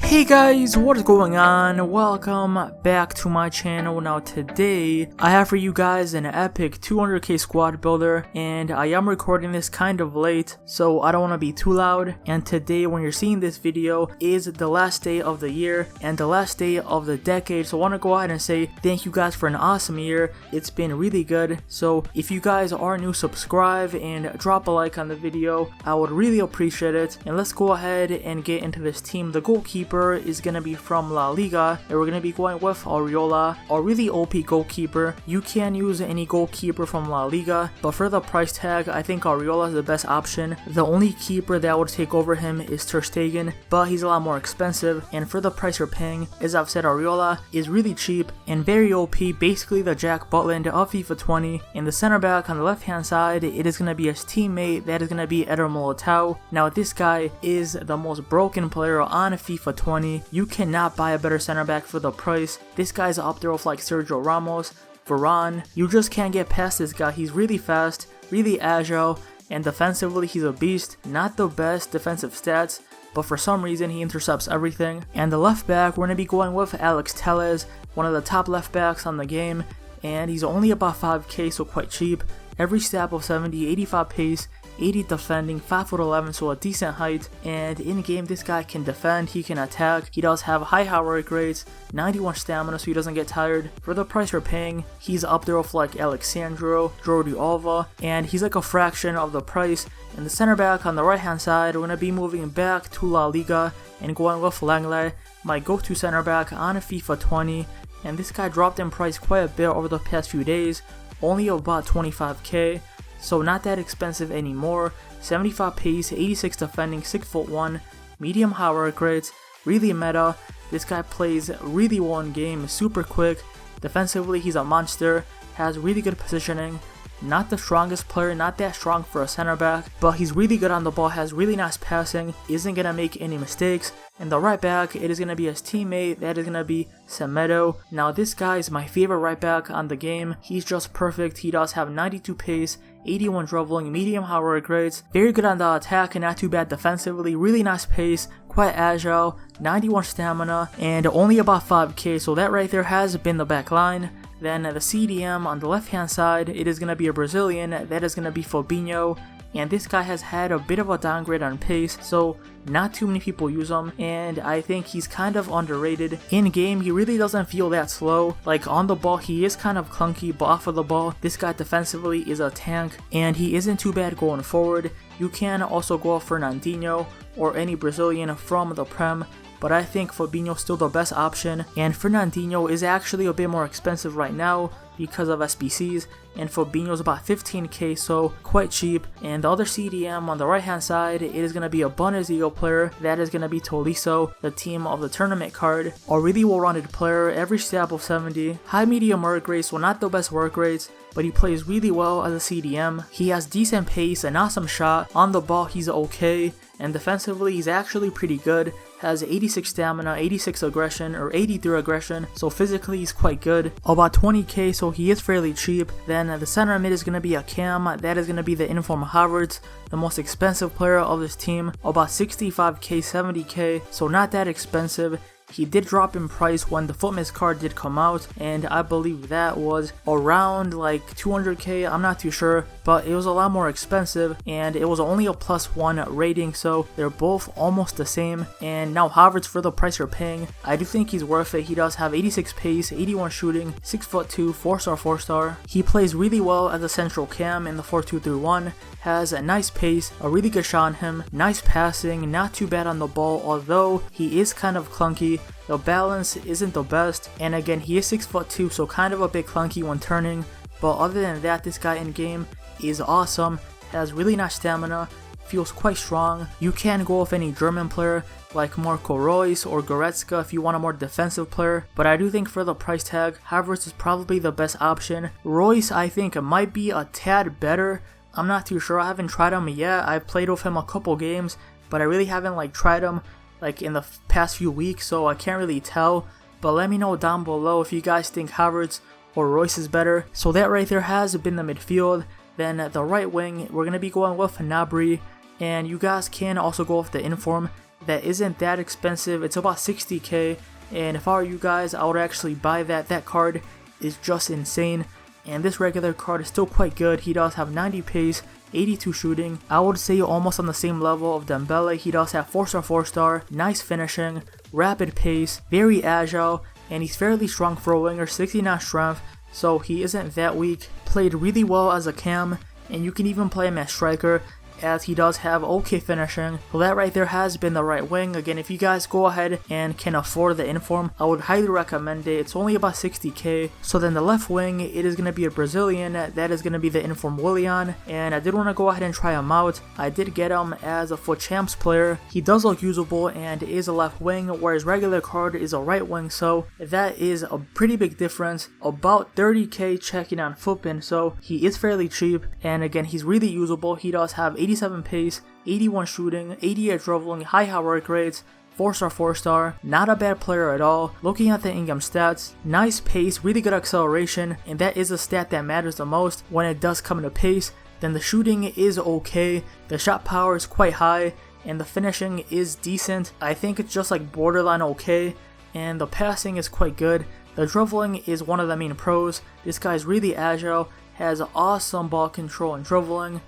Hey guys, what is going on? Welcome back to my channel. Now today, I have for you guys an epic 200k squad builder, and I am recording this kind of late, so I don't want to be too loud. And today, when you're seeing this video, is the last day of the year and the last day of the decade, so I want to go ahead and say thank you guys for an awesome year. It's been really good, so if you guys are new, subscribe and drop a like on the video. I would really appreciate it. And let's go ahead and get into this team. The goalkeeper is gonna be from La Liga, and we're gonna be going with Areola, a really OP goalkeeper. You can use any goalkeeper from La Liga, but for the price tag, I think Areola is the best option. The only keeper that would take over him is Ter Stegen, but he's a lot more expensive, and for the price you're paying, as I've said, Areola is really cheap and very OP, basically the Jack Butland of FIFA 20. And the center back on the left hand side, it is gonna be his teammate, that is gonna be Eder Militao. Now this guy is the most broken player on FIFA 20. You cannot buy a better center back for the price. This guy's up there with like Sergio Ramos, Varane. You just can't get past this guy. He's really fast, really agile, and defensively he's a beast. Not the best defensive stats, but for some reason he intercepts everything. And the left back, we're going to be going with Alex Telles, one of the top left backs on the game, and he's only about 5k, so quite cheap. Every stat of 70, 85 pace, 80 defending, 5'11", so a decent height, and in game this guy can defend, he can attack, he does have high heart rates, 91 stamina so he doesn't get tired. For the price you're paying, he's up there with like Alexandro, Jordi Alba, and he's like a fraction of the price. And the center back on the right hand side, we're going to be moving back to La Liga and going with Langley, my go-to center back on FIFA 20, and this guy dropped in price quite a bit over the past few days, only about 25k. So not that expensive anymore. 75 pace, 86 defending, 6'1", medium high work rates, really meta. This guy plays really well in game, super quick. Defensively he's a monster, has really good positioning. Not the strongest player, not that strong for a center back, but he's really good on the ball, has really nice passing, isn't gonna make any mistakes. And the right back, it is gonna be his teammate, that is gonna be Semedo. Now this guy is my favorite right back on the game. He's just perfect. He does have 92 pace, 81 dribbling, medium high work rates, very good on the attack and not too bad defensively, really nice pace, quite agile, 91 stamina, and only about 5k, so that right there has been the back line. Then the CDM on the left hand side, it is going to be a Brazilian, that is going to be Fabinho, and this guy has had a bit of a downgrade on pace, so not too many people use him, and I think he's kind of underrated. In game, he really doesn't feel that slow. Like on the ball, he is kind of clunky, but off of the ball, this guy defensively is a tank, and he isn't too bad going forward. You can also go for Fernandinho or any Brazilian from the Prem, but I think Fabinho's still the best option, and Fernandinho is actually a bit more expensive right now because of SBCs, and Fabinho's about 15k, so quite cheap. And the other CDM on the right hand side, it is going to be a Bundesliga player, that is going to be Tolisso, the team of the tournament card. A really well-rounded player, every stat of 70, high medium work rates, well not the best work rates, but he plays really well as a CDM. He has decent pace, an awesome shot, on the ball he's okay, and defensively he's actually pretty good. Has 86 stamina, 86 aggression, or 83 aggression, so physically he's quite good. About 20k, so he is fairly cheap. Then the center mid is going to be a Cam, that is going to be the Inform Havertz, the most expensive player of this team. About 65k, 70k, so not that expensive. He did drop in price when the Footmiss card did come out, and I believe that was around like 200k, I'm not too sure, but it was a lot more expensive, and it was only a +1 rating, so they're both almost the same. And now Havertz, for the price you're paying, I do think he's worth it. He does have 86 pace, 81 shooting, 6'2", 4-star, 4-star. He plays really well as a central cam in the 4-2-3-1, has a nice pace, a really good shot on him, nice passing, not too bad on the ball, although he is kind of clunky. The balance isn't the best, and again he is 6'2", so kind of a bit clunky when turning, but other than that this guy in game is awesome, has really nice stamina, feels quite strong. You can go with any German player like Marco Reus or Goretzka if you want a more defensive player, but I do think for the price tag, Havertz is probably the best option. Reus I think might be a tad better, I'm not too sure, I haven't tried him yet. I've played with him a couple games, but I really haven't like tried him like in the past few weeks, so I can't really tell. But let me know down below if you guys think Havertz or Reus is better. So that right there has been the midfield. Then at the right wing, we're going to be going with Gnabry, and you guys can also go with the Inform. that isn't that expensive. It's about 60k, and if I were you guys, I would actually buy that. That card is just insane, and this regular card is still quite good. He does have 90 pace, 82 shooting. I would say almost on the same level of Dembele. He does have 4-star, 4-star, nice finishing, rapid pace, very agile, and he's fairly strong for a winger, 69 strength, so he isn't that weak. Played really well as a cam, and you can even play him as striker, as he does have okay finishing. So that right there has been the right wing. Again, if you guys go ahead and can afford the inform, I would highly recommend it. It's only about 60k. So then the left wing, it is going to be a Brazilian. That is going to be the inform Willian, and I did want to go ahead and try him out. I did get him as a FUT Champs player. He does look usable and is a left wing, whereas regular card is a right wing, so that is a pretty big difference. About 30k checking on FUTBIN, so he is fairly cheap, and again, he's really usable. He does have 87 pace, 81 shooting, 88 dribbling, high work rates, 4-star, 4-star, not a bad player at all. Looking at the in-game stats, nice pace, really good acceleration, and that is a stat that matters the most when it does come to pace. Then the shooting is okay, the shot power is quite high, and the finishing is decent. I think it's just like borderline okay, and the passing is quite good. The dribbling is one of the main pros. This guy's really agile, has awesome ball control and dribbling.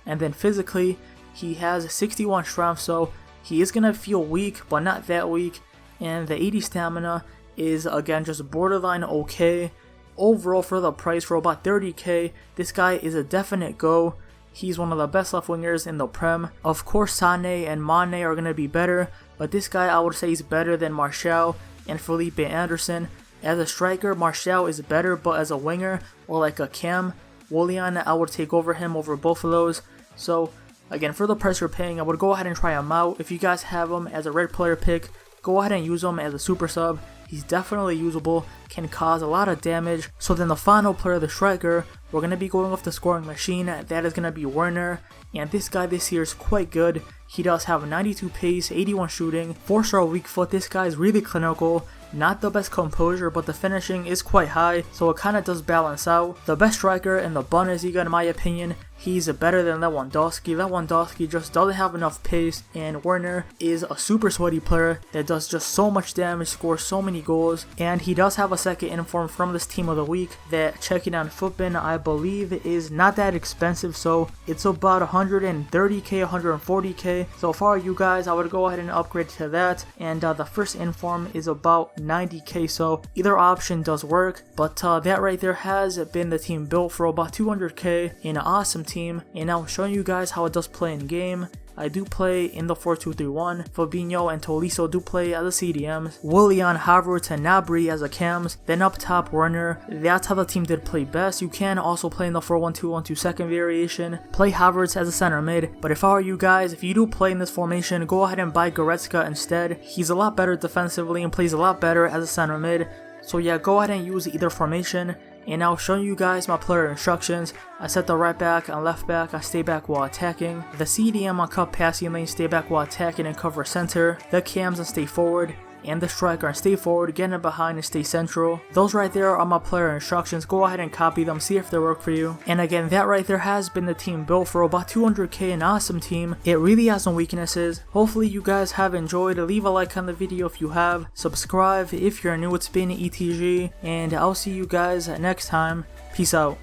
And then physically, he has 61 strength, so he is going to feel weak, but not that weak. And the 80 stamina is, again, just borderline okay. Overall, for the price, for about 30k, this guy is a definite go. He's one of the best left wingers in the Prem. Of course, Sané and Mane are going to be better, but this guy, I would say, is better than Martial and Felipe Anderson. As a striker, Martial is better, but as a winger, or like a cam, Willian, I would take over him over both of those. So again, for the price you're paying, I would go ahead and try him out. If you guys have him as a red player pick, go ahead and use him as a super sub. He's definitely usable, can cause a lot of damage. So then the final player, the striker, we're going to be going with the scoring machine. That is going to be Werner, and this guy this year is quite good. He does have 92 pace, 81 shooting, 4-star weak foot. This guy is really clinical. Not the best composure, but the finishing is quite high, so it kind of does balance out. The best striker in the Bundesliga, in my opinion. He's better than Lewandowski. Lewandowski just doesn't have enough pace, and Werner is a super sweaty player that does just so much damage, scores so many goals, and he does have a second inform from this team of the week that, checking on FUTBIN, I believe is not that expensive, so it's about 130k, 140k. So far, you guys, I would go ahead and upgrade to that, and the first inform is about 90k, so either option does work. But that right there has been the team built for about 200k, an awesome team, and I'm showing you guys how it does play in game. I do play in the 4-2-3-1. Fabinho and Tolisso do play as the CDMs. Willian, Havertz, and Gnabry as the cams. Then up top, Werner. That's how the team did play best. You can also play in the 4-1-2-1-2 second variation. Play Havertz as a center mid. But if I were you guys, if you do play in this formation, go ahead and buy Goretzka instead. He's a lot better defensively and plays a lot better as a center mid. So yeah, go ahead and use either formation. And now showing you guys my player instructions. I set the right back and left back, I stay back while attacking. The CDM on cut passing lane, stay back while attacking and cover center. The cams and stay forward. And the striker and stay forward, get in behind and stay central. Those right there are my player instructions. Go ahead and copy them, see if they work for you. And again, that right there has been the team built for about 200k, an awesome team. It really has no weaknesses. Hopefully you guys have enjoyed. Leave a like on the video if you have. Subscribe if you're new. It's been ETG, and I'll see you guys next time. Peace out.